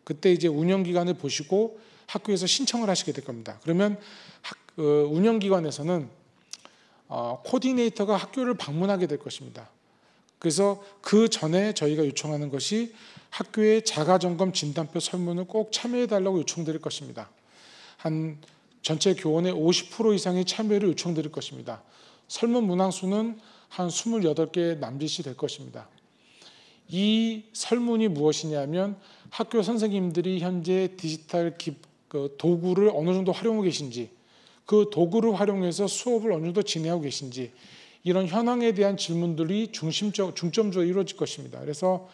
그때 이제 운영기관을 보시고 학교에서 신청을 하시게 될 겁니다. 그러면 운영기관에서는 코디네이터가 학교를 방문하게 될 것입니다. 그래서 그 전에 저희가 요청하는 것이 학교의 자가점검 진단표 설문을 꼭 참여해달라고 요청드릴 것입니다. 한 전체 교원의 50% 이상의 참여를 요청드릴 것입니다. 설문 문항수는 한 28개 남짓이 될 것입니다. 이 설문이 무엇이냐면 학교 선생님들이 현재 디지털 도구를 어느 정도 활용하고 계신지, 그 도구를 활용해서 수업을 어느 정도 진행하고 계신지, 이런 현황에 대한 질문들이 중점적으로 이루어질 것입니다. 그래서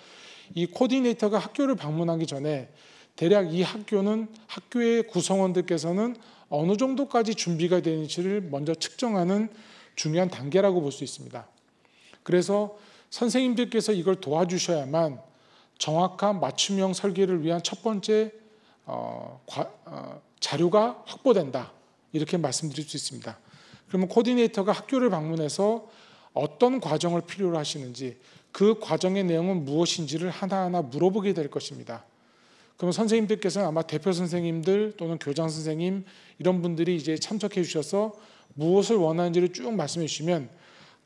이 코디네이터가 학교를 방문하기 전에 대략 이 학교는 학교의 구성원들께서는 어느 정도까지 준비가 되는지를 먼저 측정하는 중요한 단계라고 볼 수 있습니다. 그래서 선생님들께서 이걸 도와주셔야만 정확한 맞춤형 설계를 위한 첫 번째 자료가 확보된다, 이렇게 말씀드릴 수 있습니다. 그러면 코디네이터가 학교를 방문해서 어떤 과정을 필요로 하시는지, 그 과정의 내용은 무엇인지를 하나하나 물어보게 될 것입니다. 그러면 선생님들께서는 아마 대표 선생님들 또는 교장 선생님 이런 분들이 이제 참석해 주셔서 무엇을 원하는지를 쭉 말씀해 주시면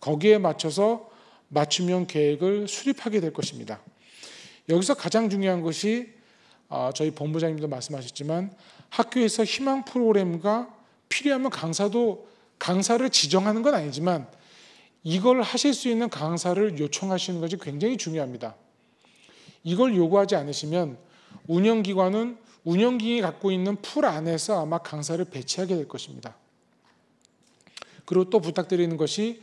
거기에 맞춰서 맞춤형 계획을 수립하게 될 것입니다. 여기서 가장 중요한 것이 저희 본부장님도 말씀하셨지만 학교에서 희망 프로그램과 필요하면 강사를 지정하는 건 아니지만 이걸 하실 수 있는 강사를 요청하시는 것이 굉장히 중요합니다. 이걸 요구하지 않으시면 운영기관은 운영기관이 갖고 있는 풀 안에서 아마 강사를 배치하게 될 것입니다. 그리고 또 부탁드리는 것이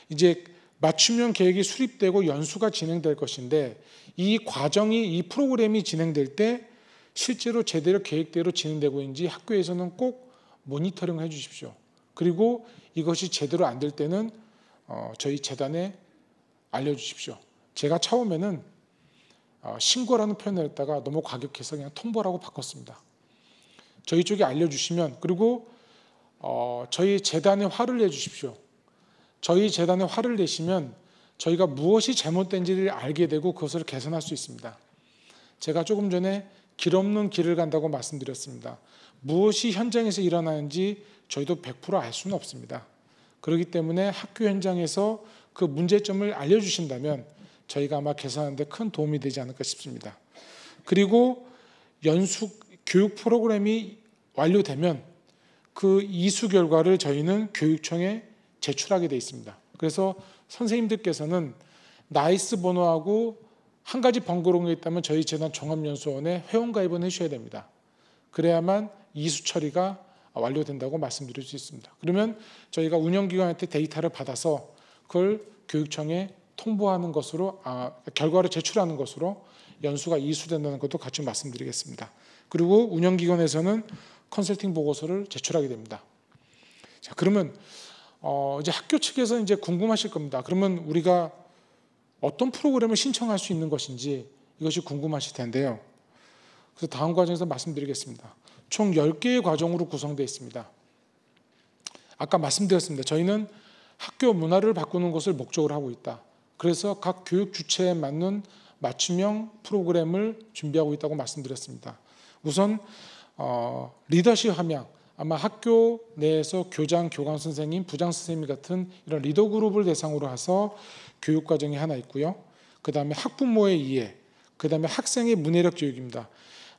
이제 맞춤형 계획이 수립되고 연수가 진행될 것인데 이 과정이, 이 프로그램이 진행될 때 실제로 제대로 계획대로 진행되고 있는지 학교에서는 꼭 모니터링 해 주십시오. 그리고 이것이 제대로 안 될 때는 저희 재단에 알려주십시오. 제가 처음에는 신고라는 표현을 했다가 너무 과격해서 그냥 통보라고 바꿨습니다. 저희 쪽에 알려주시면, 그리고 저희 재단에 화를 내주십시오. 저희 재단에 화를 내시면 저희가 무엇이 잘못된지를 알게 되고 그것을 개선할 수 있습니다. 제가 조금 전에 길 없는 길을 간다고 말씀드렸습니다. 무엇이 현장에서 일어나는지 저희도 100% 알 수는 없습니다. 그렇기 때문에 학교 현장에서 그 문제점을 알려주신다면 저희가 아마 개선하는 데 큰 도움이 되지 않을까 싶습니다. 그리고 연수 교육 프로그램이 완료되면 그 이수 결과를 저희는 교육청에 제출하게 되어 있습니다. 그래서 선생님들께서는 나이스 번호하고 한 가지 번거로운 게 있다면 저희 재단 종합연수원에 회원가입은 해주셔야 됩니다. 그래야만 이수 처리가 완료된다고 말씀드릴 수 있습니다. 그러면 저희가 운영기관한테 데이터를 받아서 그걸 교육청에 통보하는 것으로, 결과를 제출하는 것으로 연수가 이수된다는 것도 같이 말씀드리겠습니다. 그리고 운영기관에서는 컨설팅 보고서를 제출하게 됩니다. 자, 그러면 이제 학교 측에서 이제 궁금하실 겁니다. 그러면 우리가 어떤 프로그램을 신청할 수 있는 것인지 이것이 궁금하실 텐데요. 그래서 다음 과정에서 말씀드리겠습니다. 총 10개의 과정으로 구성되어 있습니다. 아까 말씀드렸습니다. 저희는 학교 문화를 바꾸는 것을 목적으로 하고 있다. 그래서 각 교육 주체에 맞는 맞춤형 프로그램을 준비하고 있다고 말씀드렸습니다. 우선 리더십 함양, 아마 학교 내에서 교장, 교감 선생님, 부장 선생님 같은 이런 리더 그룹을 대상으로 해서 교육 과정이 하나 있고요. 그 다음에 학부모의 이해, 그 다음에 학생의 문해력 교육입니다.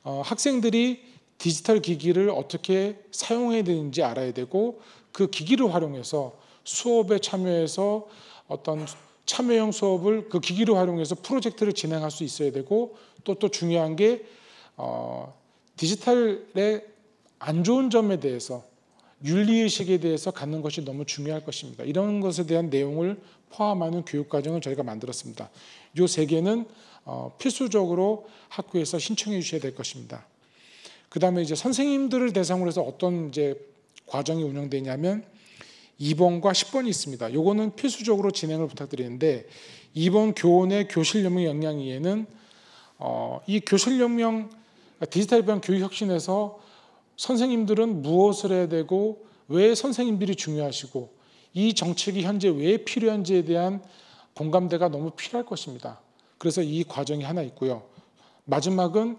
학생들이 디지털 기기를 어떻게 사용해야 되는지 알아야 되고 그 기기를 활용해서 수업에 참여해서 어떤 참여형 수업을 그 기기를 활용해서 프로젝트를 진행할 수 있어야 되고 또 중요한 게 디지털의 안 좋은 점에 대해서 윤리의식에 대해서 갖는 것이 너무 중요할 것입니다. 이런 것에 대한 내용을 포함하는 교육과정을 저희가 만들었습니다. 이 3개는 필수적으로 학교에서 신청해 주셔야 될 것입니다. 그 다음에 이제 선생님들을 대상으로 해서 어떤 이제 과정이 운영되냐면 2번과 10번이 있습니다. 요거는 필수적으로 진행을 부탁드리는데 2번 교원의 교실연명 역량위에는 이 교실연명 디지털 기반 교육 혁신에서 선생님들은 무엇을 해야 되고 왜 선생님들이 중요하시고 이 정책이 현재 왜 필요한지에 대한 공감대가 너무 필요할 것입니다. 그래서 이 과정이 하나 있고요. 마지막은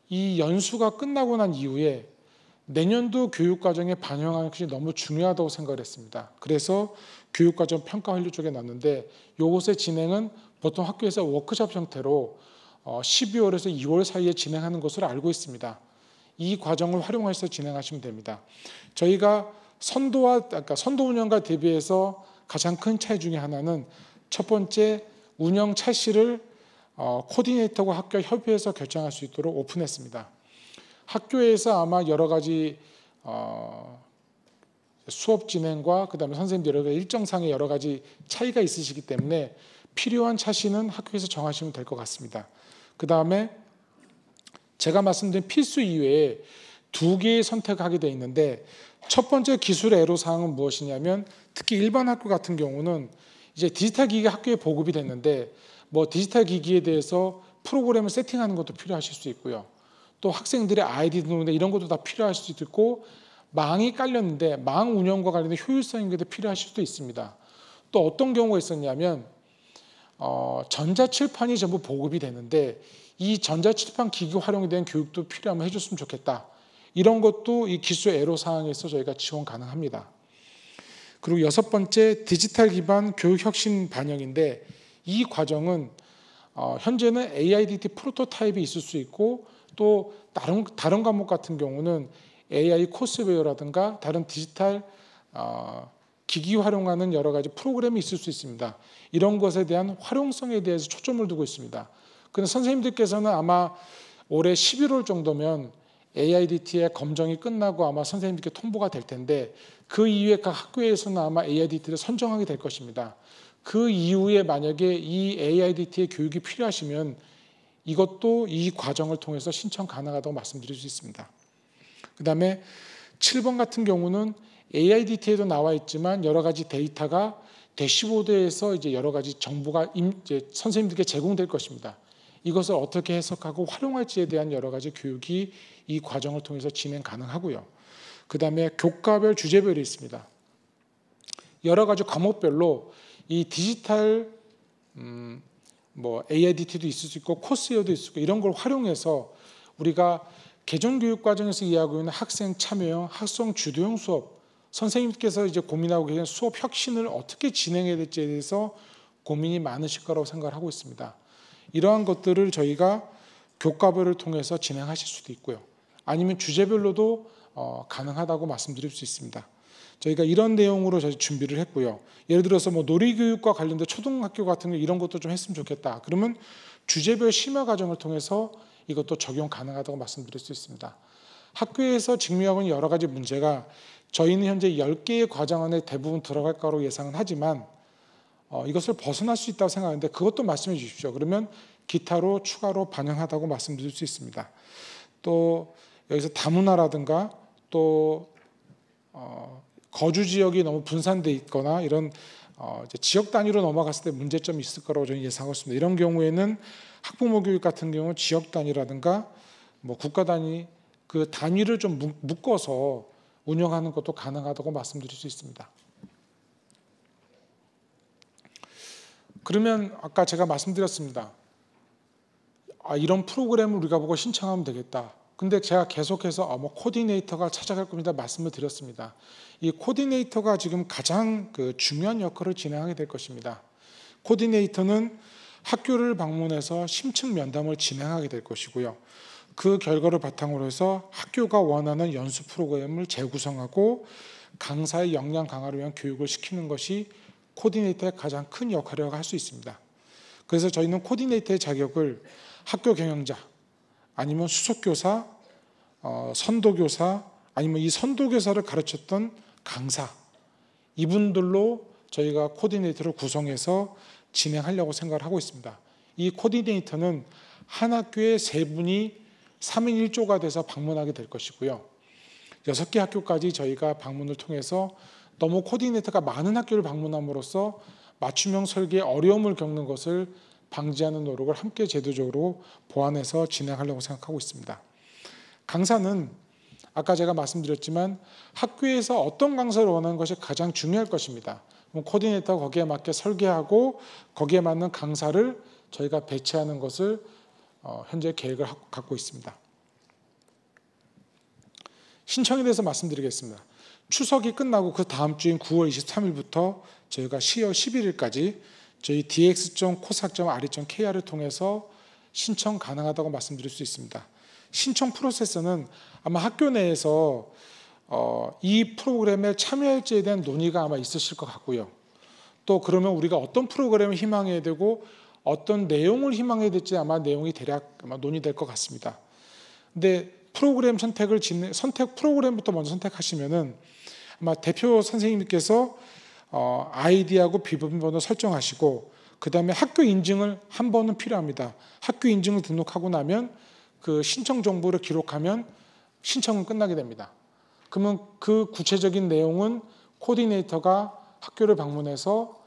이 연수가 끝나고 난 이후에 내년도 교육과정에 반영하는 것이 너무 중요하다고 생각을 했습니다. 그래서 교육과정 평가 완료 쪽에 놨는데 이것의 진행은 보통 학교에서 워크숍 형태로 12월에서 2월 사이에 진행하는 것으로 알고 있습니다. 이 과정을 활용해서 진행하시면 됩니다. 저희가 선도 운영과 대비해서 가장 큰 차이 중에 하나는 첫 번째 운영 차시를 코디네이터와 학교 협의해서 결정할 수 있도록 오픈했습니다. 학교에서 아마 여러 가지 수업 진행과 그다음에 선생님들 여러 가지 일정상의 여러 가지 차이가 있으시기 때문에 필요한 차시는 학교에서 정하시면 될 것 같습니다. 그 다음에 제가 말씀드린 필수 이외에 2개의 선택하게 되어 있는데 첫 번째 기술 애로사항은 무엇이냐면 특히 일반 학교 같은 경우는 이제 디지털 기기가 학교에 보급이 됐는데 뭐 디지털 기기에 대해서 프로그램을 세팅하는 것도 필요하실 수 있고요. 또 학생들의 아이디 등등 이런 것도 다 필요할 수도 있고 망이 깔렸는데 망 운영과 관련된 효율성인 것도 필요하실 수도 있습니다. 또 어떤 경우가 있었냐면 전자칠판이 전부 보급이 되는데 이 전자칠판 기기 활용에 대한 교육도 필요하면 해줬으면 좋겠다. 이런 것도 이 기술 애로사항에서 저희가 지원 가능합니다. 그리고 6번째 디지털 기반 교육 혁신 반영인데 이 과정은 현재는 AIDT 프로토타입이 있을 수 있고 또 다른 과목 같은 경우는 AI 코스웨어라든가 다른 디지털 기기 활용하는 여러 가지 프로그램이 있을 수 있습니다. 이런 것에 대한 활용성에 대해서 초점을 두고 있습니다. 그런데 선생님들께서는 아마 올해 11월 정도면 AIDT의 검정이 끝나고 아마 선생님들께 통보가 될 텐데 그 이후에 각 학교에서는 아마 AIDT를 선정하게 될 것입니다. 그 이후에 만약에 이 AIDT의 교육이 필요하시면 이것도 이 과정을 통해서 신청 가능하다고 말씀드릴 수 있습니다. 그 다음에 7번 같은 경우는 AIDT에도 나와 있지만 여러 가지 데이터가 대시보드에서 이제 여러 가지 정보가 이제 선생님들께 제공될 것입니다. 이것을 어떻게 해석하고 활용할지에 대한 여러 가지 교육이 이 과정을 통해서 진행 가능하고요. 그 다음에 교과별 주제별이 있습니다. 여러 가지 과목별로 이 디지털 뭐 AIDT도 있을 수 있고 코스웨어도 있을 수 있고 이런 걸 활용해서 우리가 개정교육 과정에서 이해하고 있는 학생 참여형, 학생 주도형 수업, 선생님께서 이제 고민하고 계신 수업 혁신을 어떻게 진행해야 될지에 대해서 고민이 많으실 거라고 생각을 하고 있습니다. 이러한 것들을 저희가 교과별을 통해서 진행하실 수도 있고요. 아니면 주제별로도 가능하다고 말씀드릴 수 있습니다. 저희가 이런 내용으로 저희 준비를 했고요. 예를 들어서 뭐 놀이교육과 관련된 초등학교 같은 거 이런 것도 좀 했으면 좋겠다. 그러면 주제별 심화 과정을 통해서 이것도 적용 가능하다고 말씀드릴 수 있습니다. 학교에서 직면하고 있는 여러 가지 문제가 저희는 현재 10개의 과정 안에 대부분 들어갈 거로 예상은 하지만 이것을 벗어날 수 있다고 생각하는데 그것도 말씀해 주십시오. 그러면 기타로 추가로 반영하다고 말씀드릴 수 있습니다. 또 여기서 다문화라든가 또 거주 지역이 너무 분산돼 있거나 이런 이제 지역 단위로 넘어갔을 때 문제점이 있을 거라고 저는 예상하고 있습니다. 이런 경우에는 학부모 교육 같은 경우 지역 단위라든가 뭐 국가 단위 그 단위를 좀 묶어서 운영하는 것도 가능하다고 말씀드릴 수 있습니다. 그러면 아까 제가 말씀드렸습니다. 이런 프로그램을 우리가 보고 신청하면 되겠다. 근데 제가 계속해서 뭐 코디네이터가 찾아갈 겁니다 말씀을 드렸습니다. 이 코디네이터가 지금 가장 중요한 역할을 진행하게 될 것입니다. 코디네이터는 학교를 방문해서 심층 면담을 진행하게 될 것이고요. 그 결과를 바탕으로 해서 학교가 원하는 연수 프로그램을 재구성하고 강사의 역량 강화를 위한 교육을 시키는 것이 코디네이터의 가장 큰 역할이라고 할 수 있습니다. 그래서 저희는 코디네이터의 자격을 학교 경영자, 아니면 수석교사, 선도교사, 아니면 이 선도교사를 가르쳤던 강사, 이분들로 저희가 코디네이터를 구성해서 진행하려고 생각을 하고 있습니다. 이 코디네이터는 한 학교에 3분이 3인 1조가 돼서 방문하게 될 것이고요. 6개 학교까지 저희가 방문을 통해서 너무 코디네이터가 많은 학교를 방문함으로써 맞춤형 설계에 어려움을 겪는 것을 방지하는 노력을 함께 제도적으로 보완해서 진행하려고 생각하고 있습니다. 강사는 아까 제가 말씀드렸지만 학교에서 어떤 강사를 원하는 것이 가장 중요할 것입니다. 코디네이터가 거기에 맞게 설계하고 거기에 맞는 강사를 저희가 배치하는 것을 현재 계획을 갖고 있습니다. 신청에 대해서 말씀드리겠습니다. 추석이 끝나고 그 다음 주인 9월 23일부터 저희가 10월 11일까지 저희 dx.cosac.re.kr을 통해서 신청 가능하다고 말씀드릴 수 있습니다. 신청 프로세스는 아마 학교 내에서 이 프로그램에 참여할지에 대한 논의가 아마 있으실 것 같고요. 또 그러면 우리가 어떤 프로그램을 희망해야 되고 어떤 내용을 희망해야 될지 아마 내용이 대략 아마 논의될 것 같습니다. 근데 프로그램 프로그램부터 먼저 선택하시면은 아마 대표 선생님께서 아이디하고 비밀번호 설정하시고 그 다음에 학교 인증을 한 번은 필요합니다. 학교 인증을 등록하고 나면 그 신청 정보를 기록하면 신청은 끝나게 됩니다. 그러면 그 구체적인 내용은 코디네이터가 학교를 방문해서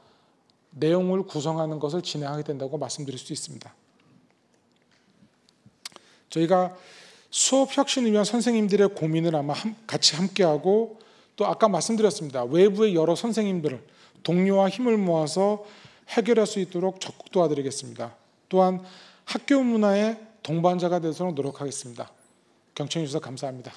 내용을 구성하는 것을 진행하게 된다고 말씀드릴 수 있습니다. 저희가 수업 혁신을 위한 선생님들의 고민을 아마 같이 함께하고 또 아까 말씀드렸습니다. 외부의 여러 선생님들을 동료와 힘을 모아서 해결할 수 있도록 적극 도와드리겠습니다. 또한 학교 문화의 동반자가 되도록 노력하겠습니다. 경청해 주셔서 감사합니다.